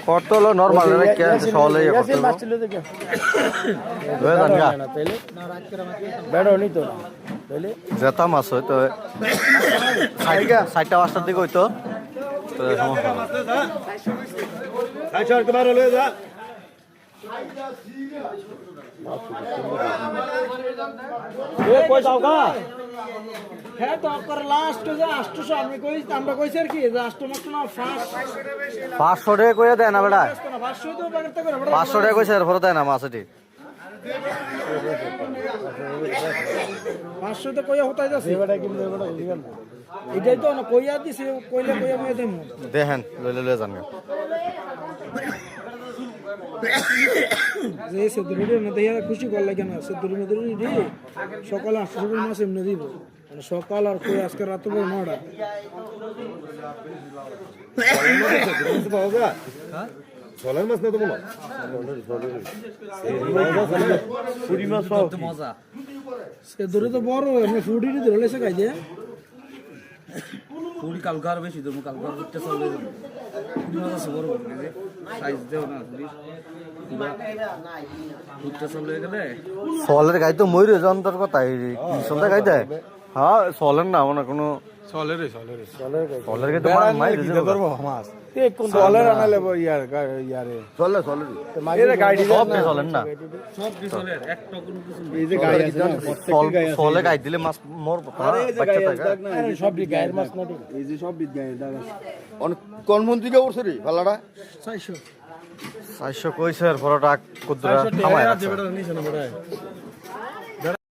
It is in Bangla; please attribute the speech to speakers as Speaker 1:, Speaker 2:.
Speaker 1: কত হলো নরমাল সহলে জেতা মাছ হয়তো 4টা-5টার দিকে হইতো
Speaker 2: হ্যাঁ তো আপনার লাস্ট যে 800 আমি কই আমরা কইছি আর কি যে 800 মাত্র না
Speaker 1: 500 টাকা কইয়া দেয় না বেটা
Speaker 2: 500 তো বাগেরতে করে
Speaker 1: 500 টাকা কইছে এরপরে দেয় না মাছ এটি
Speaker 2: 500 তো কইয়া হতাই যাচ্ছে এটাই তো না কইয়া দিছে কইলে কইয়া মই দেব
Speaker 1: দেখেন লইলে জান
Speaker 2: যে সেদুরির মধ্যে খুশি কর লাগে না সেদুরির মধ্যে রে সকাল 800 মাছ এমনি দিব মানে সকাল আর কই আজকে রাত পর 9টা
Speaker 3: সোলার মাছ না তো বলো পুরি মাছ তো মজা
Speaker 2: সেদুরি তো বড় এমনি ফুডিরি ধরলেছে কাজে
Speaker 4: পুরি কালকার বেশি তো কালকার করতে চলে যাবে পুরি মাছ আছে বড় বড় সাইজ দেও না পুরি ঘুরতে চলে গেলে
Speaker 1: সলের গাই তো ময়ূর যন্ত্র কথা সন্ধ্যা গাই দেয় হ্যাঁ সলের না মানে কোনো সলের গাই তো মাই
Speaker 3: মাছ কোন সোলার আনালে ইয়ারে সোলার এর গাড়ি
Speaker 1: সব চলেন না
Speaker 4: সব বিচলের একটা কোনো কিছু
Speaker 3: এই যে গাড়ি আছে
Speaker 1: সলে গাই দিলে মাছ মোর বাচ্চা থাকে
Speaker 3: সব গায়ের মাছ না এই যে সব গায়ের দাগ আছে কোন মন্ত্রীকে উঠছে রে ভালাটা
Speaker 1: 400 কইছে এর পরটা কুদরা খামায় আছে
Speaker 3: নিছে না বড়